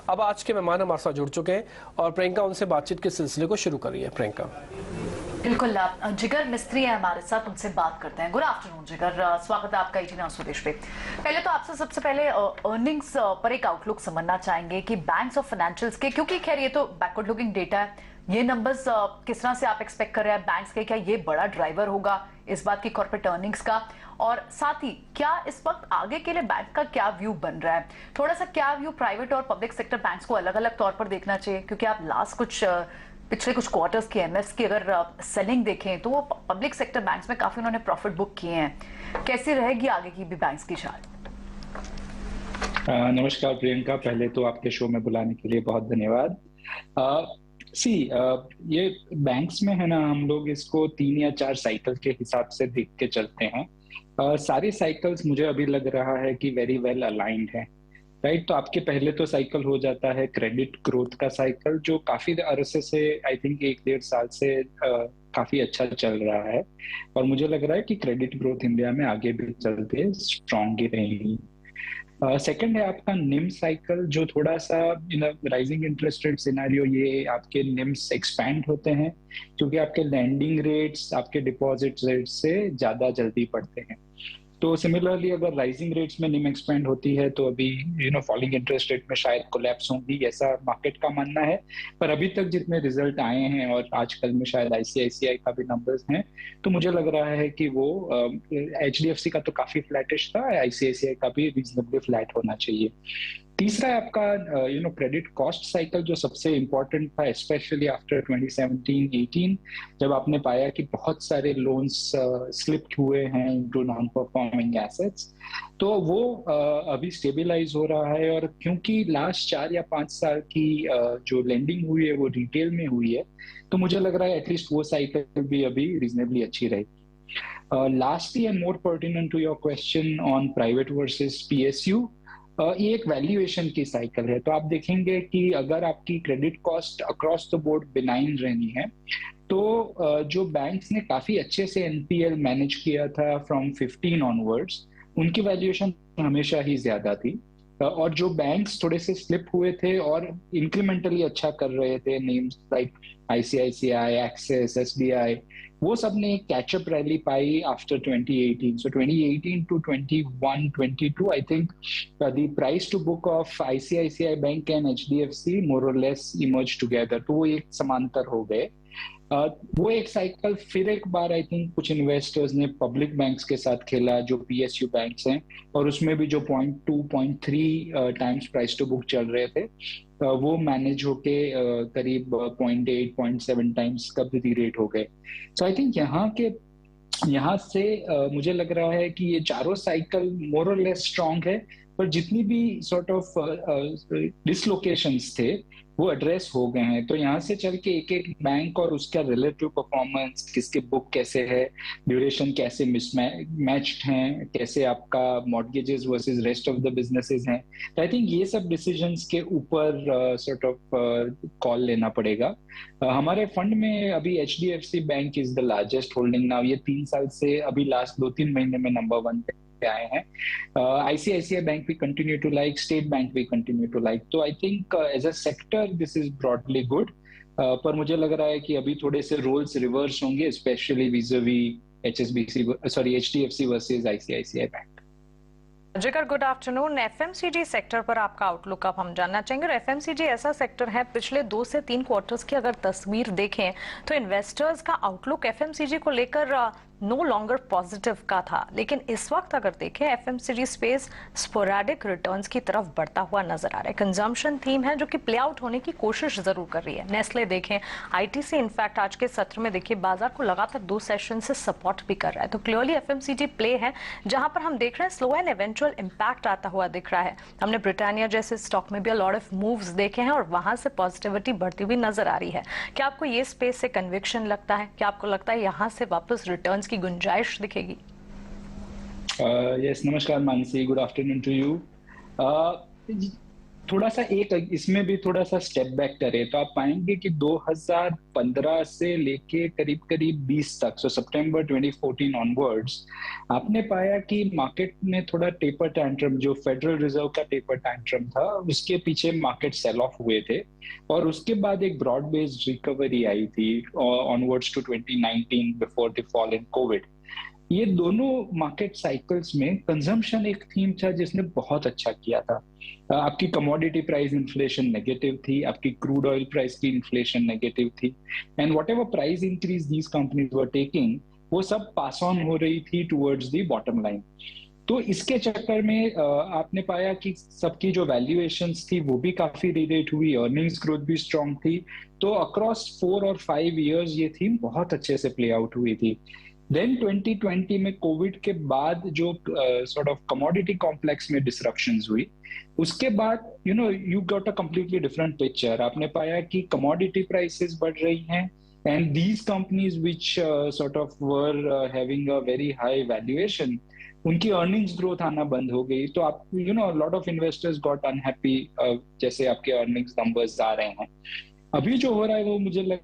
अब आज के मेहमान हमारे साथ जुड़ चुके हैं और प्रियंका उनसे बातचीत के सिलसिले को शुरू कर रही है। प्रियंका बिल्कुल, जिगर मिस्त्री है हमारे साथ, उनसे बात करते हैं। गुड आफ्टरनून जिगर, स्वागत है आपका 18 स्वदेश पे। पहले तो आपसे सबसे पहले अर्निंग्स पर एक आउटलुक समझना चाहेंगे कि बैंक्स और फाइनेंशियल्स के, क्योंकि खैर ये तो बैकवर्ड लुकिंग डेटा है, ये नंबर्स किस तरह से आप एक्सपेक्ट कर रहे हैं बैंक्स के? क्या ये बड़ा ड्राइवर होगा इस बात की कॉर्पोरेट अर्निंग्स का? और साथ ही क्या इस वक्त आगे के लिए बैंक का क्या व्यू बन रहा है? थोड़ा सा क्या व्यू प्राइवेट और पब्लिक सेक्टर बैंक्स को अलग अलग तौर पर देखना चाहिए, क्योंकि आप लास्ट पिछले कुछ क्वार्टर्स के एमएस की अगर सेलिंग देखें तो वो पब्लिक सेक्टर बैंक्स में काफी उन्होंने प्रॉफिट बुक किए हैं। कैसी रहेगी आगे की भी बैंक्स की चाल? नमस्कार प्रियंका, पहले तो आपके शो में बुलाने के लिए बहुत धन्यवाद। ये बैंक्स में है ना, हम लोग इसको 3 या 4 साइकिल के हिसाब से देख के चलते हैं। सारे साइकिल्स मुझे अभी लग रहा है कि वेरी वेल अलाइंड है, राइट। तो आपके पहले तो साइकिल हो जाता है क्रेडिट ग्रोथ का साइकिल, जो काफी अरसे से, आई थिंक 1-1.5 साल से काफी अच्छा चल रहा है। और मुझे लग रहा है कि क्रेडिट ग्रोथ इंडिया में आगे भी चलते स्ट्रॉन्ग ही रहेगी। सेकंड है आपका निम साइकिल, जो थोड़ा सा राइजिंग इंटरेस्ट रेट सिनेरियो, ये आपके निम्स एक्सपैंड होते हैं क्योंकि आपके लैंडिंग रेट्स आपके डिपॉजिट रेट से ज्यादा जल्दी बढ़ते हैं। तो सिमिलरली अगर राइजिंग रेट्स में निम एक्सपेंड होती है तो अभी फॉलिंग इंटरेस्ट रेट में शायद कोलैप्स होंगी, ऐसा मार्केट का मानना है। पर अभी तक जितने रिजल्ट आए हैं और आजकल में शायद आईसीआईसीआई का भी नंबर्स हैं, तो मुझे लग रहा है कि वो एचडीएफसी का तो काफी फ्लैटिश था, आईसीआईसीआई का भी रीजनेबली फ्लैट होना चाहिए। तीसरा है आपका क्रेडिट कॉस्ट साइकिल, जो सबसे इंपॉर्टेंट था स्पेशली आफ्टर 2017-18, जब आपने पाया कि बहुत सारे लोन्स स्लिप हुए हैं इनटू नॉन परफॉर्मिंग एसेट्स। तो वो अभी स्टेबलाइज हो रहा है, और क्योंकि लास्ट 4 या 5 साल की जो लेंडिंग हुई है वो रिटेल में हुई है, तो मुझे लग रहा है एटलीस्ट वो साइकिल भी अभी रीजनेबली अच्छी रहेगी। Lastly and more pertinent to your question on private versus PSU, ये एक वैल्यूएशन की साइकिल है। तो आप देखेंगे कि अगर आपकी credit cost across the board benign रहनी है, तो जो बैंक्स ने काफी अच्छे से एनपीएल मैनेज किया था फ्रॉम 15 ऑनवर्ड्स, उनकी वैल्यूएशन हमेशा ही ज्यादा थी। और जो बैंक्स थोड़े से स्लिप हुए थे और इंक्रीमेंटली अच्छा कर रहे थे, names like ICICI, Axis, SBI, वो सब ने एक कैचअप रैली पाई after 2018। So 2018 to 21-22, I think the price to book of ICICI bank and HDFC more और लेस इमर्ज टुगेदर, तो वो एक समांतर हो गए। वो एक साइकिल फिर एक बार आई थिंक कुछ इन्वेस्टर्स ने पब्लिक बैंक्स के साथ खेला जो पीएसयू बैंक्स हैं, और उसमें भी जो 0.2-0.3 टाइम्स प्राइस टू बुक चल रहे थे, वो मैनेज होके करीब 0.8-0.7 टाइम्स का भी रेट हो गए। सो आई थिंक यहाँ से मुझे लग रहा है कि ये चारों साइकिल मोर और लेस स्ट्रॉन्ग है, पर जितनी भी सॉर्ट ऑफ डिसलोकेशंस थे वो एड्रेस हो गए हैं। तो यहाँ से चल के एक एक बैंक और उसका रिलेटिव परफॉर्मेंस, किसके बुक कैसे है, ड्यूरेशन कैसे मिसमैच्ड हैं, कैसे आपका mortgages versus rest of the businesses हैं, तो आई थिंक ये सब डिसीजंस के ऊपर सॉर्ट ऑफ कॉल लेना पड़ेगा। हमारे फंड में अभी HDFC bank is the largest holding now, ये 3 साल से अभी लास्ट 2-3 महीने में नंबर 1 पे आए हैं। ICICI bank we continue to like, state bank we continue to like. तो I think as a sector this is broadly good, पर मुझे लग रहा है कि अभी थोड़े से रोल्स रिवर्स होंगे, specially vis a vis HDFC versus ICICI bank. Jigar, good afternoon. FMCG sector पर आपका आउटलुक अब हम जानना चाहेंगे। और एफएमसीजी ऐसा सेक्टर है, पिछले 2 से 3 क्वार्टर्स की अगर तस्वीर देखें तो इन्वेस्टर्स का आउटलुक एफएमसीजी को लेकर नो लॉन्गर पॉजिटिव का था, लेकिन इस वक्त अगर देखें एफएमसीजी स्पेस स्पोरेडिक रिटर्न्स की तरफ बढ़ता हुआ नजर आ रहा है। कंजम्पशन थीम है जो कि प्ले आउट होने की कोशिश जरूर कर रही है। नेस्ले देखें, आईटीसी इनफैक्ट आज के सत्र में देखिए बाजार को लगातार 2 सेशन से सपोर्ट भी कर रहा है। तो क्लियरली एफएमसीजी प्ले है जहां पर हम देख रहे हैं स्लो एंड इवेंचुअल इंपैक्ट आता हुआ दिख रहा है। हमने ब्रिटानिया जैसे स्टॉक में भी लॉट ऑफ मूव्स देखे हैं और वहां से पॉजिटिविटी बढ़ती हुई नजर आ रही है। क्या आपको ये स्पेस से कन्विक्शन लगता है? क्या आपको लगता है यहां से वापस रिटर्न्स की गुंजाइश दिखेगी? यस, नमस्कार Mansi, good afternoon to you. थोड़ा सा एक इसमें भी थोड़ा सा स्टेप बैक करें तो आप पाएंगे कि 2015 से लेके करीब करीब 20 तक, सो सितंबर 2014 ऑनवर्ड्स, आपने पाया कि मार्केट में थोड़ा टेपर टैंट्रम, जो फेडरल रिजर्व का टेपर टैंट्रम था, उसके पीछे मार्केट सेल ऑफ हुए थे और उसके बाद एक ब्रॉड बेस्ड रिकवरी आई थी onwards to 2019 before the fall in Covid. ये दोनों मार्केट साइकिल्स में कंजम्पशन एक थीम था जिसने बहुत अच्छा किया था। आपकी कमोडिटी प्राइस इन्फ्लेशन नेगेटिव थी, आपकी क्रूड ऑयल प्राइस की इन्फ्लेशन नेगेटिव थी, and whatever price increase these companies were taking, वो सब पास ऑन हो रही थी टुवर्ड्स द बॉटम लाइन। तो इसके चक्कर में आपने पाया कि सबकी जो वैल्यूएशंस थी वो भी काफी रिलेट हुई, अर्निंग्स ग्रोथ भी स्ट्रांग थी। तो अक्रॉस 4 और 5 इयर्स ये थीम बहुत अच्छे से प्ले आउट हुई थी। देन 2020 में कोविड के बाद जो सॉर्ट ऑफ कमोडिटी कॉम्प्लेक्स में डिसरप्शंस हुई, उसके बाद you got a completely different picture. आपने पाया कि कमोडिटी प्राइसेस बढ़ रही हैं and these companies which sort of were having a very high valuation, उनकी अर्निंग्स ग्रोथ आना बंद हो गई। तो आप lot of investors got unhappy जैसे आपके अर्निंग्स नंबर्स आ रहे हैं। अभी जो हो रहा है वो मुझे लग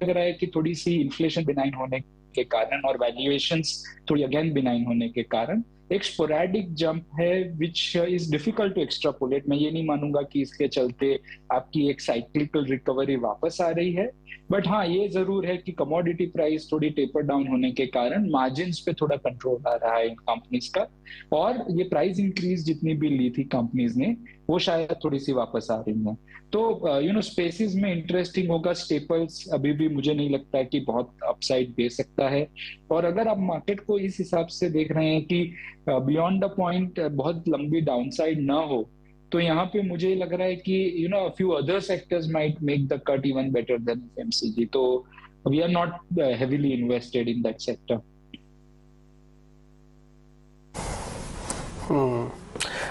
रहा है कि थोड़ी सी इन्फ्लेशन बिनाइन होने के कारण और वैल्यूएशंस थोड़ी अगेन बिनाइन होने के कारण एक स्पोरेडिक जंप है which is difficult to extrapolate. मैं ये नहीं मानूंगा कि इसके चलते आपकी एक साइक्लिकल रिकवरी वापस आ रही है, बट हाँ ये जरूर है कि कमोडिटी प्राइस थोड़ी टेपर डाउन होने के कारण मार्जिन्स पे थोड़ा कंट्रोल आ रहा है इन कंपनीज का, और ये प्राइस इंक्रीज जितनी भी ली थी कंपनीज ने वो शायद थोड़ी सी वापस आ रही है। तो स्पेसिस में इंटरेस्टिंग होगा। स्टेपल्स अभी भी मुझे नहीं लगता है कि बहुत अपसाइड दे सकता है, और अगर आप मार्केट को इस हिसाब से देख रहे हैं कि बियॉन्ड द पॉइंट बहुत लंबी डाउनसाइड ना हो, तो यहाँ पे मुझे लग रहा है कि a few other sectors might make the cut even better than FMCG. तो we are not heavily invested in that sector.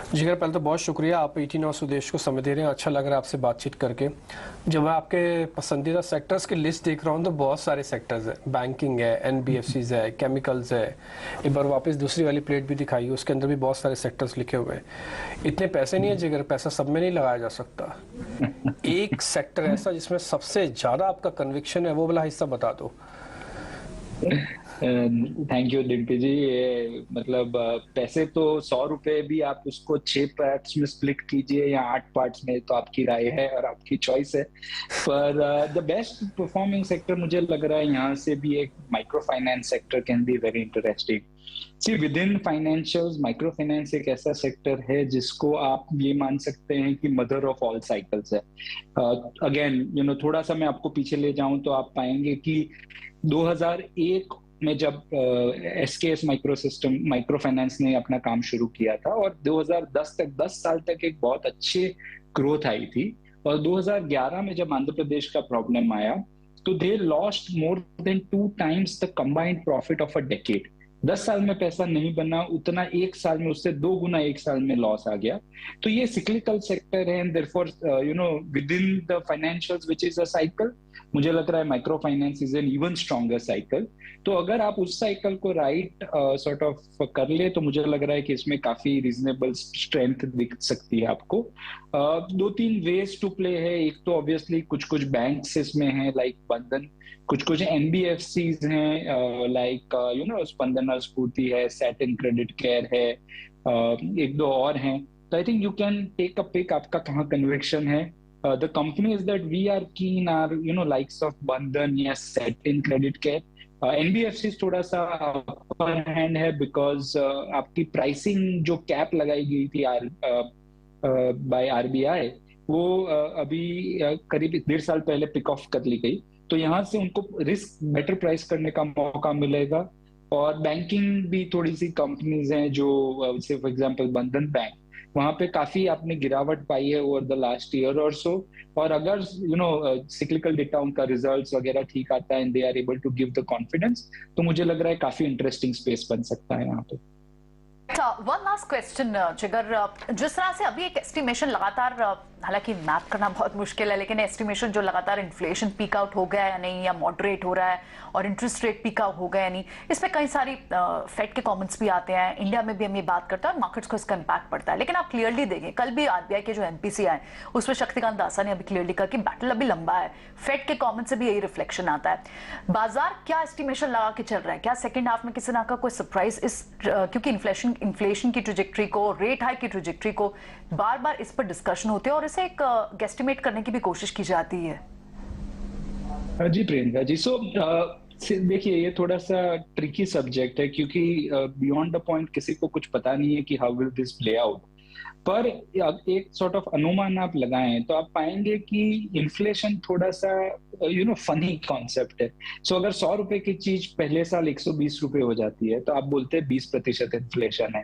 जिगर, पहले तो बहुत शुक्रिया, आप 18 और स्वदेश को समय दे रहे हैं। अच्छा लग रहा है आपसे बातचीत करके। जब मैं आपके पसंदीदा सेक्टर्स की लिस्ट देख रहा हूँ तो बहुत सारे सेक्टर्स हैं, बैंकिंग है, एनबीएफसीज है, केमिकल्स है, एक बार वापस दूसरी वाली प्लेट भी दिखाई, उसके अंदर भी बहुत सारे सेक्टर्स लिखे हुए हैं। इतने पैसे नहीं है जिगर, पैसा सब में नहीं लगाया जा सकता। एक सेक्टर ऐसा जिसमें सबसे ज्यादा आपका कन्विक्शन है, वो वाला हिस्सा बता दो। थैंक यू डिम्पी जी। मतलब पैसे तो 100 रुपए भी आप उसको 6 पार्ट्स में स्प्लिट कीजिए या 8 पार्ट्स में, तो आपकी राय है और आपकी चॉइस है। पर द बेस्ट परफॉर्मिंग सेक्टर मुझे लग रहा है यहाँ से भी एक micro finance sector can be very interesting. See within financials, micro finance एक ऐसा सेक्टर है जिसको आप ये मान सकते हैं कि मदर ऑफ ऑल साइकिल्स है। अगेन थोड़ा सा मैं आपको पीछे ले जाऊं तो आप पाएंगे कि 2001 में जब एसकेएस माइक्रो फाइनेंस ने अपना काम शुरू किया था और 2010 तक 10 साल तक एक बहुत अच्छे ग्रोथ आई थी, और 2011 में जब आंध्र प्रदेश का प्रॉब्लम आया तो they lost more than 2 times the combined profit of a decade. 10 साल में पैसा नहीं बना उतना, एक साल में उससे 2 गुना एक साल में लॉस आ गया। तो ये सिक्लिकल सेक्टर है and therefore with in the financials which is a cycle, मुझे लग रहा है micro finance is an even stronger cycle. तो अगर आप उस साइकिल को राइट सॉर्ट ऑफ कर ले तो मुझे लग रहा है कि इसमें काफी रीजनेबल स्ट्रेंथ दिख सकती है आपको। 2-3 वेज टू प्ले है। एक तो ऑब्वियसली कुछ बैंक्स इसमें हैं लाइक बंधन, कुछ एनबीएफसीज हैं लाइक स्पंदन स्फूर्ति है, सैटिन क्रेडिट केयर है, एक दो और हैं। तो I think you can take a pick, आपका कहाँ कन्विक्शन है। The companies that we are keen are likes of Bandhan या Satin Credit Care. NBFCs थोड़ा सा अपर हैंड है बिकॉज आपकी प्राइसिंग जो कैप लगाई गई थी बाय आरबीआई वो अभी करीब 1.5 साल पहले पिक ऑफ कर ली गई, तो यहाँ से उनको रिस्क बेटर प्राइस करने का मौका मिलेगा। और बैंकिंग भी थोड़ी सी कंपनीज हैं जो से फॉर एग्जांपल बंधन बैंक, वहां पे काफी आपने गिरावट पाई है ओवर द लास्ट ईयर और सो, और अगर सिक्लिकल डेटा उनका रिजल्ट्स वगैरह ठीक आता है and they are able to give the confidence, तो मुझे लग रहा है काफी इंटरेस्टिंग स्पेस बन सकता है यहाँ पे। वन लास्ट क्वेश्चन जिगर, जिस तरह से अभी एक एस्टिमेशन लगातार हालांकि मैप करना बहुत मुश्किल है, लेकिन एस्टिमेशन जो लगातार इन्फ्लेशन पीक आउट हो गया है या नहीं, या मॉडरेट हो रहा है, और इंटरेस्ट रेट पीक आउट हो गया या नहीं, इस पे कई सारी फेड के कमेंट्स भी आते हैं, इंडिया में भी हम ये बात करते हैं और मार्केट्स को इसका इम्पैक्ट पड़ता है। लेकिन आप क्लियरली देखें, कल भी आरबीआई के जो एमपीसी आए उस पर शक्तिकांत दासा ने अभी क्लियरली कहा कि बैटल अभी लंबा है। फेड के कमेंट से भी यही रिफ्लेक्शन आता है। बाजार क्या एस्टिमेशन लगा के चल रहा है? क्या सेकेंड हाफ में किसी ना का कोई सरप्राइज इस क्योंकि इन्फ्लेशन की ट्रेजेक्टरी को, रेट हाइक की ट्रेजेक्टरी को बार बार इस पर डिस्कशन होते हैं और इसे एक गेस्टिमेट करने की भी कोशिश की जाती है। जी प्रियंका जी, देखिए ये थोड़ा सा ट्रिकी सब्जेक्ट है, क्योंकि बियॉन्ड द पॉइंट किसी को कुछ पता नहीं है कि how will this play out. पर एक सॉर्ट ऑफ अनुमान आप लगाएं तो आप पाएंगे कि इन्फ्लेशन थोड़ा सा फनी कॉन्सेप्ट है। अगर 100 रुपए की चीज पहले साल 120 रुपए हो जाती है तो आप बोलते हैं 20% इन्फ्लेशन है।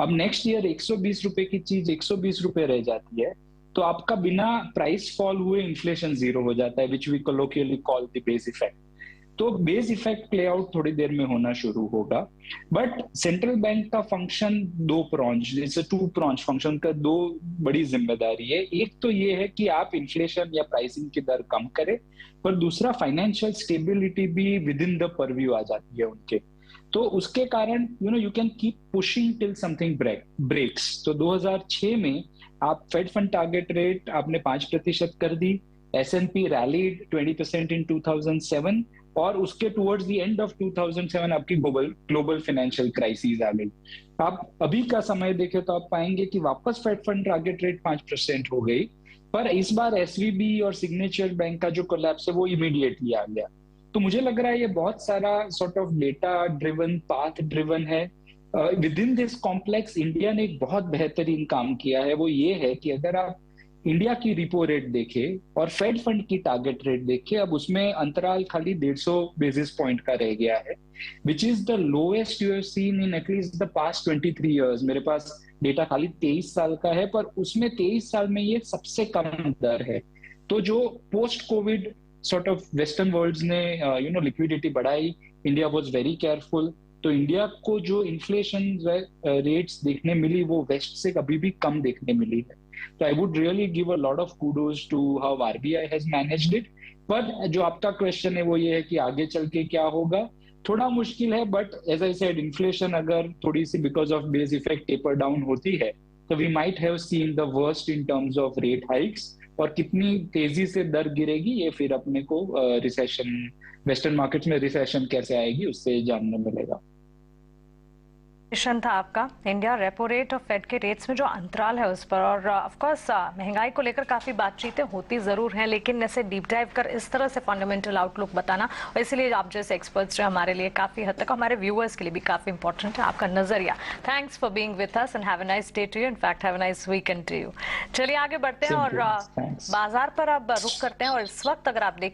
अब नेक्स्ट ईयर 120 रुपए की चीज 120 रुपए रह जाती है तो आपका बिना प्राइस फॉल हुए इन्फ्लेशन 0 हो जाता है, which we colloquially call the base effect. तो बेस इफेक्ट प्ले आउट थोड़ी देर में होना शुरू होगा। बट सेंट्रल बैंक का फंक्शन टू प्रॉन्ज फंक्शन का दो बड़ी जिम्मेदारी है। एक तो ये है कि आप इन्फ्लेशन या प्राइसिंग की दर कम करें, पर दूसरा फाइनेंशियल स्टेबिलिटी भी विद इन द परव्यू आ जाती है उनके। तो उसके कारण you can keep pushing till something breaks. तो 2006 में आप फेड फंड टारगेट रेट आपने 5% कर दी, S&P रैलीड 20% इन 2007, और उसके टुवर्ड्स द एंड ऑफ 2007 आपकी ग्लोबल फाइनेंशियल क्राइसिस आ गई। आप अभी का समय देखें तो आप पाएंगे कि वापस फेड फंड टारगेट रेट 5% हो गई, पर इस बार एसवीबी और सिग्नेचर बैंक का जो कोलैप्स है वो इमीडिएटली आ गया। तो मुझे लग रहा है ये बहुत सारा sort of data driven, path driven है। Within this complex India ने एक बहुत बेहतरीन काम किया है, वो ये है कि अगर आप इंडिया की रिपो रेट देखे और फेड फंड की टारगेट रेट देखे, अब उसमें अंतराल खाली 150 बेसिस पॉइंट का रह गया है, which is the lowest you have seen in at least the past 23 years. मेरे पास डेटा खाली 23 साल का है, पर उसमें 23 साल में ये सबसे कम दर है। तो जो post Covid sort of western world ने लिक्विडिटी बढ़ाई, इंडिया वाज वेरी केयरफुल, तो इंडिया को जो इन्फ्लेशन रेट्स देखने मिली वो वेस्ट से कभी भी कम देखने मिली है। तो I would really give a lot of kudos to how RBI has managed it. पर जो आपका क्वेश्चन है वो ये है कि आगे चल के क्या होगा, थोड़ा मुश्किल है। But as I said, inflation अगर थोड़ी सी because of base effect taper down होती है तो we might have seen the worst in terms of rate hikes. और कितनी तेजी से दर गिरेगी ये फिर अपने को रिसेशन, वेस्टर्न मार्केट्स में रिसेशन कैसे आएगी उससे जानने मिलेगा। था आपका इंडिया रेपो रेट और फेड के रेट्स में जो अंतराल है उस पर, और ऑफ कोर्स महंगाई को लेकर काफी बातचीतें होती जरूर हैं, लेकिन ऐसे डीप डाइव कर इस तरह से फंडामेंटल आउटलुक बताना, और इसीलिए आप जैसे एक्सपर्ट्स जो हमारे लिए काफी हद तक, हमारे व्यूअर्स के लिए भी काफी इंपॉर्टेंट है आपका नजरिया। Thanks for being with us and have a nice day to you, in fact have a nice weekend to you. चलिए आगे बढ़ते हैं और बाजार पर अब रुख करते हैं। और इस वक्त अगर आप देखिए